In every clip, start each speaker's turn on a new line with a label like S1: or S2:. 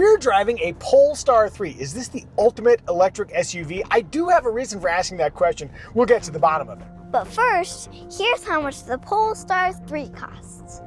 S1: We're driving a Polestar 3. Is this the ultimate electric SUV? I do have a reason for asking that question. We'll get to the bottom of it.
S2: But first, here's how much the Polestar 3 costs.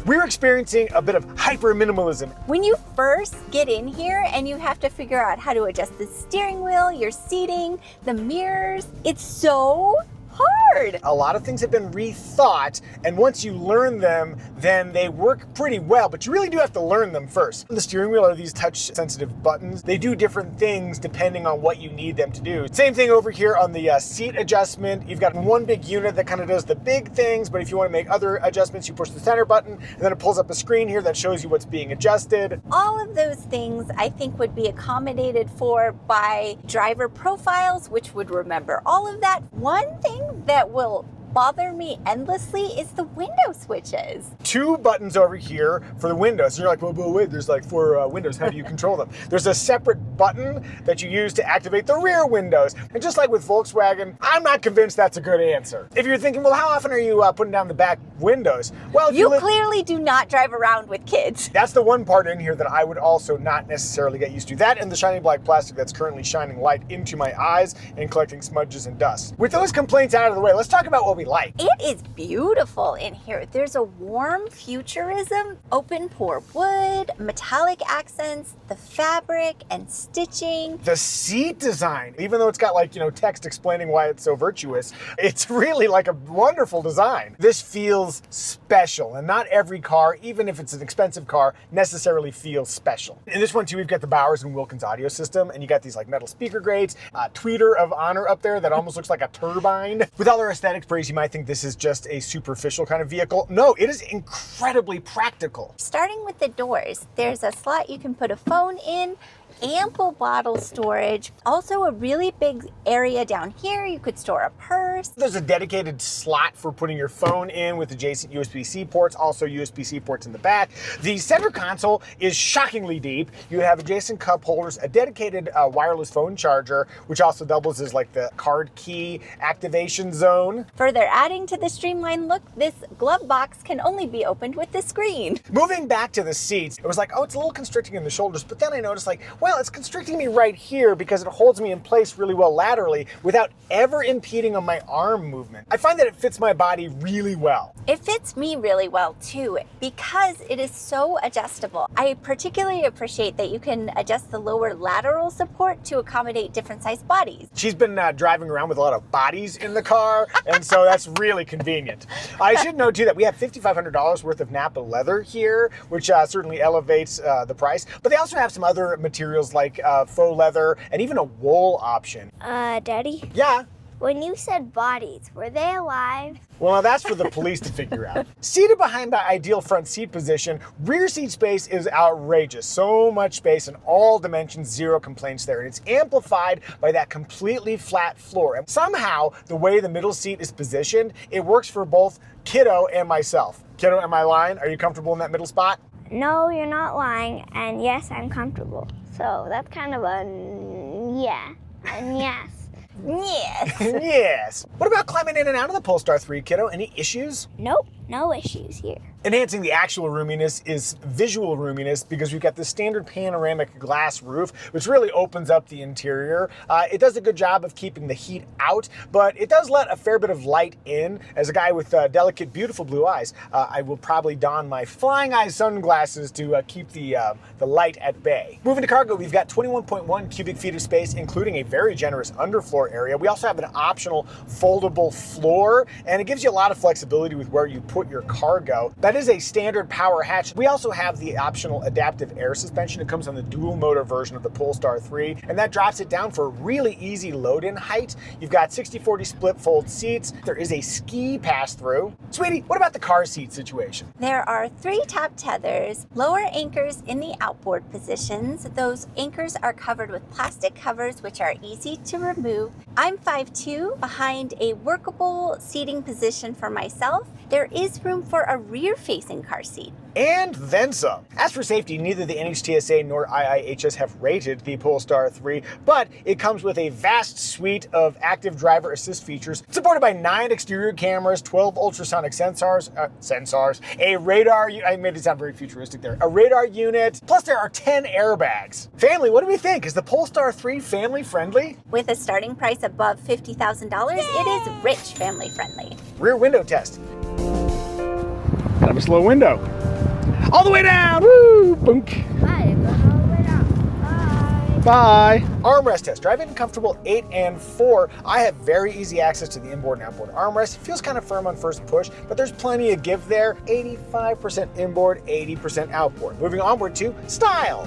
S1: We're experiencing a bit of hyper-minimalism.
S3: When you first get in here and you have to figure out how to adjust the steering wheel, your seating, the mirrors, it's so hard.
S1: A lot of things have been rethought, and once you learn them, then they work pretty well, but you really do have to learn them first. The steering wheel are these touch-sensitive buttons. They do different things depending on what you need them to do. Same thing over here on the seat adjustment. You've got one big unit that kind of does the big things, but if you want to make other adjustments, you push the center button, and then it pulls up a screen here that shows you what's being adjusted.
S3: All of those things I think would be accommodated for by driver profiles, which would remember all of that. One thing that will bother me endlessly is the window switches.
S1: 2 buttons over here for the windows. And you're like, well, wait, there's like 4 windows. How do you control them? There's a separate button that you use to activate the rear windows. And just like with Volkswagen, I'm not convinced that's a good answer. If you're thinking, well, how often are you putting down the back windows? Well,
S3: you clearly do not drive around with kids.
S1: That's the one part in here that I would also not necessarily get used to. That and the shiny black plastic that's currently shining light into my eyes and collecting smudges and dust. With those complaints out of the way, let's talk about what we like.
S3: It is beautiful in here. There's a warm futurism, open pore wood, metallic accents, the fabric and stitching.
S1: The seat design, even though it's got like, text explaining why it's so virtuous, it's really like a wonderful design. This feels special, and not every car, even if it's an expensive car, necessarily feels special. In this one too, we've got the Bowers and Wilkins audio system, and you got these like metal speaker grades, a tweeter of honor up there that almost looks like a turbine. With all our aesthetics praise, you might think this is just a superficial kind of vehicle. No, it is incredibly practical.
S3: Starting with the doors, there's a slot you can put a phone in, ample bottle storage, also a really big area down here you could store a purse.
S1: There's a dedicated slot for putting your phone in with adjacent USB-C ports, also USB-C ports in the back. The center console is shockingly deep. You have adjacent cup holders, a dedicated wireless phone charger, which also doubles as like the card key activation zone.
S3: Further adding to the streamlined look, this glove box can only be opened with the screen.
S1: Moving back to the seats, it was like, oh, it's a little constricting in the shoulders, but then I noticed like, well, it's constricting me right here because it holds me in place really well laterally without ever impeding on my arm movement. I find that it fits my body really well.
S3: It fits me really well too because it is so adjustable. I particularly appreciate that you can adjust the lower lateral support to accommodate different sized bodies.
S1: She's been driving around with a lot of bodies in the car, and so that's really convenient. I should note too that we have $5,500 worth of Napa leather here, which certainly elevates the price, but they also have some other materials like faux leather and even a wool option.
S2: Daddy?
S1: Yeah?
S2: When you said bodies, were they alive?
S1: Well, that's for the police to figure out. Seated behind the ideal front seat position, rear seat space is outrageous. So much space in all dimensions, 0 complaints there. And it's amplified by that completely flat floor. And somehow, the way the middle seat is positioned, it works for both Kiddo and myself. Kiddo, am I lying? Are you comfortable in that middle spot?
S2: No, you're not lying. And yes, I'm comfortable. So that's kind of a yeah. And yes.
S3: Yes.
S1: Yes. What about climbing in and out of the Polestar 3, Kiddo? Any issues?
S2: Nope, no issues here.
S1: Enhancing the actual roominess is visual roominess because we've got this standard panoramic glass roof, which really opens up the interior. It does a good job of keeping the heat out, but it does let a fair bit of light in. As a guy with delicate, beautiful blue eyes, I will probably don my flying eye sunglasses to keep the light at bay. Moving to cargo, we've got 21.1 cubic feet of space, including a very generous underfloor area. We also have an optional foldable floor, and it gives you a lot of flexibility with where you put your cargo. That is a standard power hatch. We also have the optional adaptive air suspension. It comes on the dual motor version of the Polestar 3, and that drops it down for a really easy load-in height. You've got 60/40 split fold seats. There is a ski pass-through. Sweetie, what about the car seat situation?
S3: There are 3 top tethers, lower anchors in the outboard positions. Those anchors are covered with plastic covers, which are easy to remove. I'm 5'2", behind a workable seating position for myself there is room for a rear-facing car seat.
S1: And then some. As for safety, neither the NHTSA nor IIHS have rated the Polestar 3, but it comes with a vast suite of active driver assist features, supported by 9 exterior cameras, 12 ultrasonic sensors, a radar, I made it sound very futuristic there, a radar unit, plus there are 10 airbags. Family, what do we think? Is the Polestar 3 family friendly?
S3: With a starting price above $50,000, it is rich family friendly.
S1: Rear window test. Kind of a slow window. All the way down, woo, bunk.
S2: Bye, go all the way down. Bye.
S1: Bye. Armrest test. Driving comfortable 8 and 4. I have very easy access to the inboard and outboard armrest. It feels kind of firm on first push, but there's plenty of give there. 85% inboard, 80% outboard. Moving onward to style.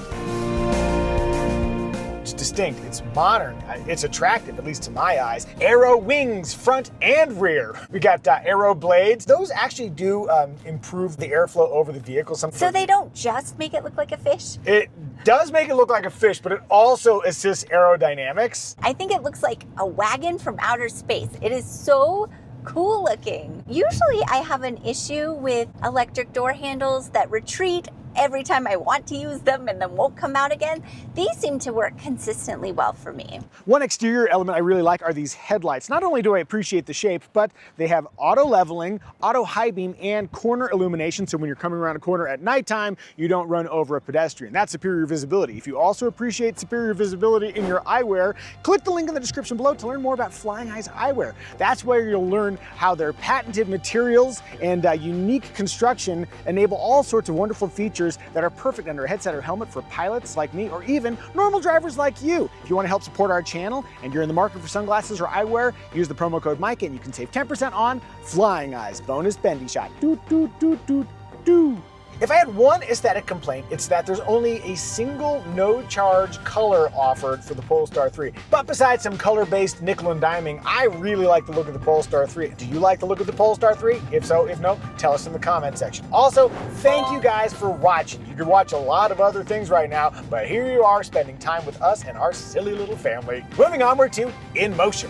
S1: It's distinct, it's modern, it's attractive, at least to my eyes. Aero wings, front and rear. We got aero blades. Those actually do improve the airflow over the vehicle.
S3: So they don't just make it look like a fish?
S1: It does make it look like a fish, but it also assists aerodynamics.
S3: I think it looks like a wagon from outer space. It is so cool looking. Usually I have an issue with electric door handles that retreat every time I want to use them and then won't come out again. These seem to work consistently well for me.
S1: One exterior element I really like are these headlights. Not only do I appreciate the shape, but they have auto leveling, auto high beam, and corner illumination. So when you're coming around a corner at nighttime, you don't run over a pedestrian. That's superior visibility. If you also appreciate superior visibility in your eyewear, click the link in the description below to learn more about Flying Eyes eyewear. That's where you'll learn how their patented materials and unique construction enable all sorts of wonderful features that are perfect under a headset or helmet for pilots like me, or even normal drivers like you. If you want to help support our channel and you're in the market for sunglasses or eyewear, use the promo code Micah and you can save 10% on Flying Eyes bonus bendy shot. Doot, doot, doot, doot, doot. If I had one aesthetic complaint, it's that there's only a single no-charge color offered for the Polestar 3. But besides some color-based nickel and diming, I really like the look of the Polestar 3. Do you like the look of the Polestar 3? If so, if no, tell us in the comment section. Also, thank you guys for watching. You could watch a lot of other things right now, but here you are spending time with us and our silly little family. Moving onward to In Motion.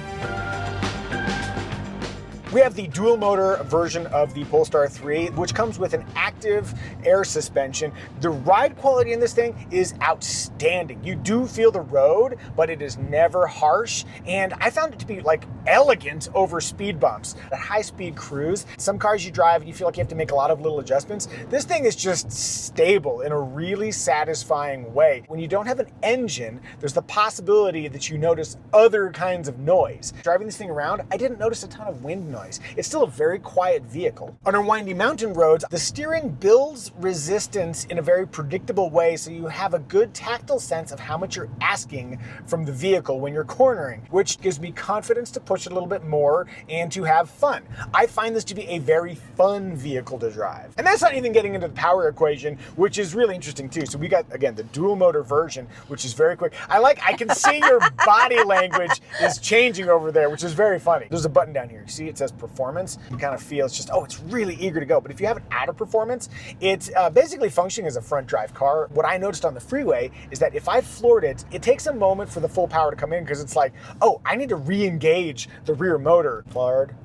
S1: We have the dual motor version of the Polestar 3, which comes with an active air suspension. The ride quality in this thing is outstanding. You do feel the road, but it is never harsh. And I found it to be like elegant over speed bumps. A high-speed cruise, some cars you drive and you feel like you have to make a lot of little adjustments. This thing is just stable in a really satisfying way. When you don't have an engine, there's the possibility that you notice other kinds of noise. Driving this thing around, I didn't notice a ton of wind noise. It's still a very quiet vehicle. On our windy mountain roads, the steering builds resistance in a very predictable way, so you have a good tactile sense of how much you're asking from the vehicle when you're cornering, which gives me confidence to push it a little bit more and to have fun. I find this to be a very fun vehicle to drive. And that's not even getting into the power equation, which is really interesting too. So we got, again, the dual motor version, which is very quick. I can see your body language is changing over there, which is very funny. There's a button down here. You see it says performance. You kind of feel it's just, oh, it's really eager to go. But if you have it out of performance, it's basically functioning as a front drive car. What I noticed on the freeway is that if I floored it, it takes a moment for the full power to come in because it's like, oh, I need to re-engage the rear motor. Floored.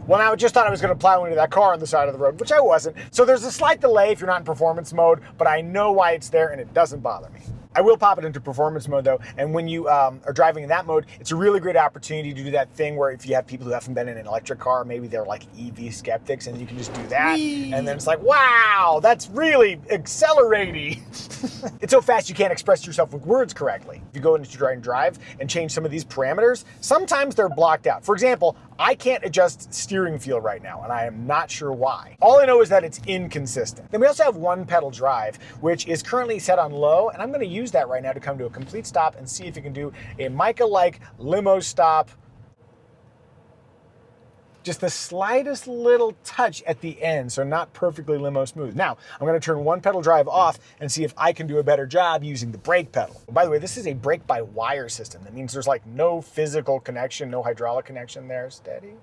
S1: Well, now I just thought I was going to plow into that car on the side of the road, which I wasn't. So there's a slight delay if you're not in performance mode, but I know why it's there and it doesn't bother me. I will pop it into performance mode though, and when you are driving in that mode, it's a really great opportunity to do that thing where if you have people who haven't been in an electric car, maybe they're like EV skeptics, and you can just do that, and then it's like, wow, that's really accelerating. It's so fast you can't express yourself with words correctly. If you go into Drive and Drive and change some of these parameters, sometimes they're blocked out. For example, I can't adjust steering feel right now, and I am not sure why. All I know is that it's inconsistent. Then we also have one pedal drive, which is currently set on low, and I'm gonna use that right now to come to a complete stop and see if you can do a Micah-like limo stop. Just the slightest little touch at the end, so not perfectly limo smooth. Now, I'm gonna turn one pedal drive off and see if I can do a better job using the brake pedal. By the way, this is a brake-by-wire system. That means there's like no physical connection, no hydraulic connection there. Steady.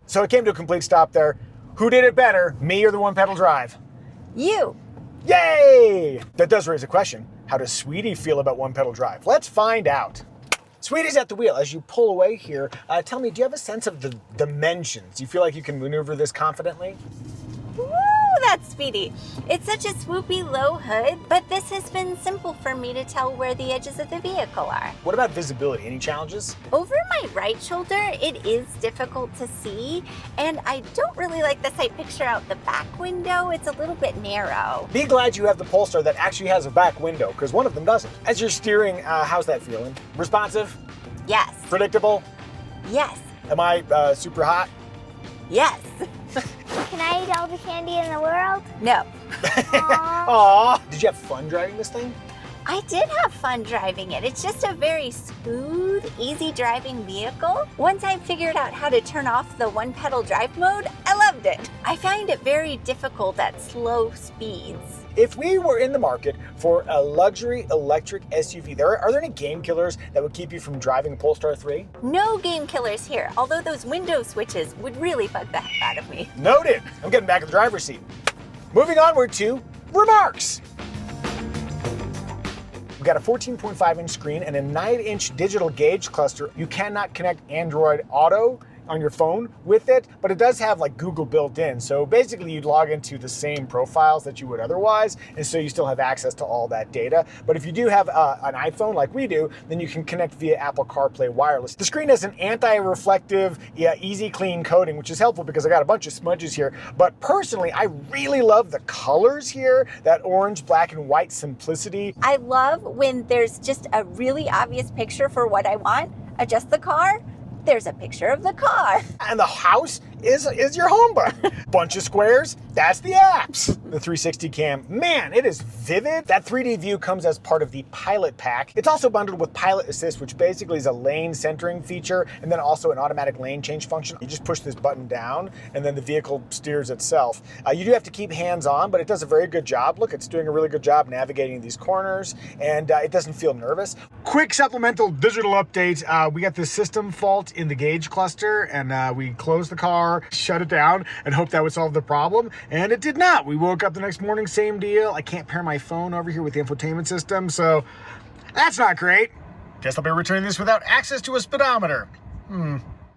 S1: So it came to a complete stop there. Who did it better, me or the one pedal drive?
S3: You.
S1: Yay! That does raise a question. How does Sweetie feel about one pedal drive? Let's find out. Sweetie's at the wheel. As you pull away here, tell me, do you have a sense of the dimensions? Do you feel like you can maneuver this confidently?
S3: Woo, that's Speedy. It's such a swoopy low hood, but this has been simple for me to tell where the edges of the vehicle are.
S1: What about visibility? Any challenges?
S3: Over my right shoulder, it is difficult to see, and I don't really like the sight picture out the back window. It's a little bit narrow.
S1: Be glad you have the Polestar that actually has a back window, because one of them doesn't. As you're steering, how's that feeling? Responsive?
S3: Yes.
S1: Predictable?
S3: Yes.
S1: Am I super hot?
S3: Yes.
S2: Can I eat all the candy in the world?
S3: No.
S2: Aw.
S1: Aw. Did you have fun driving this thing?
S3: I did have fun driving it. It's just a very smooth, easy driving vehicle. Once I figured out how to turn off the one pedal drive mode, I loved it. I find it very difficult at slow speeds.
S1: If we were in the market for a luxury electric SUV, are there any game killers that would keep you from driving a Polestar 3?
S3: No game killers here, although those window switches would really bug the heck out of me.
S1: Noted. I'm getting back in the driver's seat. Moving onward to remarks. We've got a 14.5-inch screen and a 9-inch digital gauge cluster. You cannot connect Android Auto on your phone with it, but it does have like Google built in. So basically you'd log into the same profiles that you would otherwise, and so you still have access to all that data. But if you do have an iPhone like we do, then you can connect via Apple CarPlay wireless. The screen has an anti-reflective, easy clean coating, which is helpful because I got a bunch of smudges here. But personally, I really love the colors here, that orange, black, and white simplicity.
S3: I love when there's just a really obvious picture for what I want. Adjust the car. There's a picture of the car.
S1: And the house is your home button. Bunch of squares, that's the apps. The 360 cam, man, it is vivid. That 3D view comes as part of the Pilot Pack. It's also bundled with Pilot Assist, which basically is a lane centering feature, and then also an automatic lane change function. You just push this button down, and then the vehicle steers itself. You do have to keep hands on, but it does a very good job. Look, it's doing a really good job navigating these corners, and it doesn't feel nervous. Quick supplemental digital update. We got this system fault in the gauge cluster, and we closed the car, shut it down, and hoped that would solve the problem, and it did not. We woke up the next morning, same deal. I can't pair my phone over here with the infotainment system, so that's not great. Guess I'll be returning this without access to a speedometer.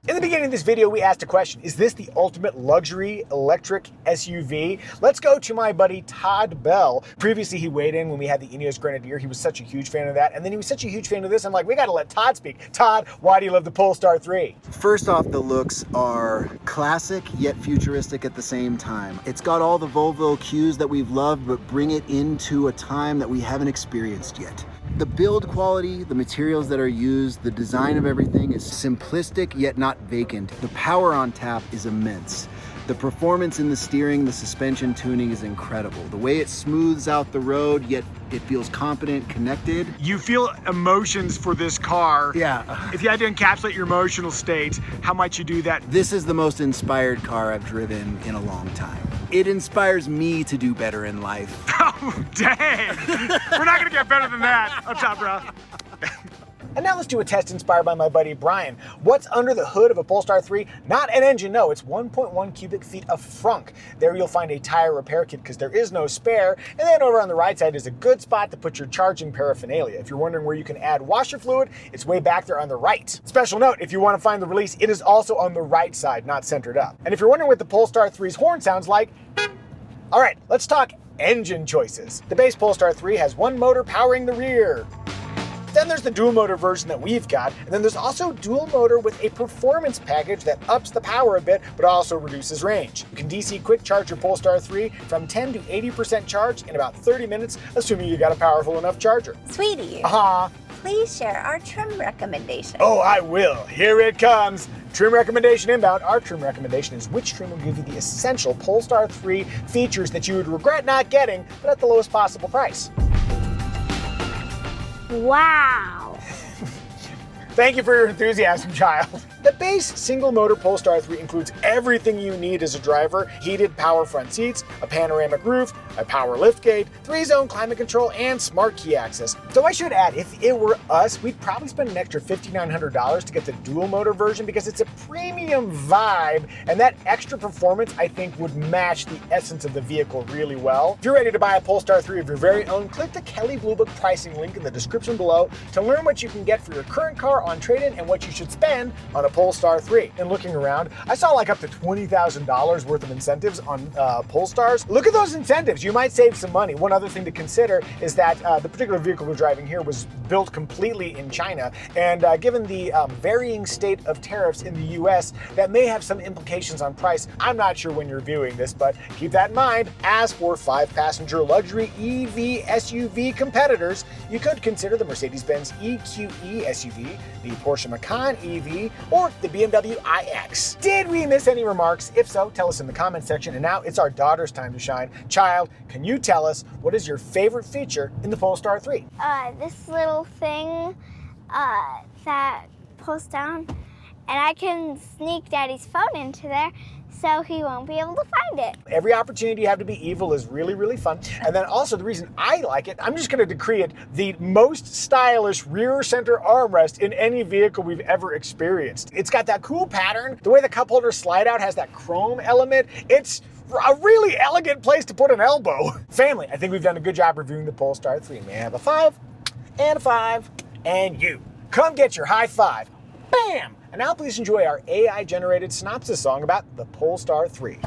S1: In the beginning of this video, we asked a question. Is this the ultimate luxury electric SUV? Let's go to my buddy Todd Bell. Previously, he weighed in when we had the Ineos Grenadier. He was such a huge fan of that. And then he was such a huge fan of this. I'm like, we got to let Todd speak. Todd, why do you love the Polestar 3?
S4: First off, the looks are classic yet futuristic at the same time. It's got all the Volvo cues that we've loved, but bring it into a time that we haven't experienced yet. The build quality, the materials that are used, the design of everything is simplistic yet not vacant. The power on tap is immense. The performance in the steering, the suspension tuning is incredible. The way it smooths out the road, yet it feels competent, connected.
S1: You feel emotions for this car.
S4: Yeah.
S1: If you had to encapsulate your emotional state, how might you do that?
S4: This is the most inspired car I've driven in a long time. It inspires me to do better in life.
S1: Oh, dang. We're not going to get better than that. Up top, bro. And now let's do a test inspired by my buddy Brian. What's under the hood of a Polestar 3? Not an engine, no, it's 1.1 cubic feet of frunk. There you'll find a tire repair kit because there is no spare. And then over on the right side is a good spot to put your charging paraphernalia. If you're wondering where you can add washer fluid, it's way back there on the right. Special note, if you want to find the release, it is also on the right side, not centered up. And if you're wondering what the Polestar 3's horn sounds like, all right, let's talk engine choices. The base Polestar 3 has one motor powering the rear. Then there's the dual motor version that we've got, and then there's also dual motor with a performance package that ups the power a bit, but also reduces range. You can DC quick charge your Polestar 3 from 10 to 80% charge in about 30 minutes, assuming you got a powerful enough charger.
S3: Sweetie, please share our trim recommendation.
S1: Oh, I will. Here it comes. Trim recommendation inbound. Our trim recommendation is which trim will give you the essential Polestar 3 features that you would regret not getting, but at the lowest possible price.
S2: Wow.
S1: Thank you for your enthusiasm, child. The base single-motor Polestar 3 includes everything you need as a driver: heated power front seats, a panoramic roof, a power liftgate, 3-zone climate control, and smart key access. So I should add, if it were us, we'd probably spend an extra $5,900 to get the dual-motor version because it's a premium vibe, and that extra performance, I think, would match the essence of the vehicle really well. If you're ready to buy a Polestar 3 of your very own, click the Kelley Blue Book pricing link in the description below to learn what you can get for your current car on trade-in and what you should spend on a Polestar 3. And looking around, I saw like up to $20,000 worth of incentives on Polestars. Look at those incentives. You might save some money. One other thing to consider is that the particular vehicle we're driving here was built completely in China, and given the varying state of tariffs in the US, that may have some implications on price. I'm not sure when you're viewing this, but keep that in mind. As for 5-passenger luxury EV SUV competitors, you could consider the Mercedes-Benz EQE SUV, the Porsche Macan EV, or the BMW iX. Did we miss any remarks? If so, tell us in the comment section. And now it's our daughter's time to shine. Child, can you tell us what is your favorite feature in the Polestar 3?
S2: This little thing that pulls down, and I can sneak Daddy's phone into there so he won't be able to find it.
S1: Every opportunity you have to be evil is really, really fun. And then also the reason I like it, I'm just going to decree it the most stylish rear center armrest in any vehicle we've ever experienced. It's got that cool pattern. The way the cup holder slide out has that chrome element. It's a really elegant place to put an elbow. Family, I think we've done a good job reviewing the Polestar 3. May I have a 5 and a 5 and you. Come get your high five. Bam! And now please enjoy our AI-generated synopsis song about the Polestar 3.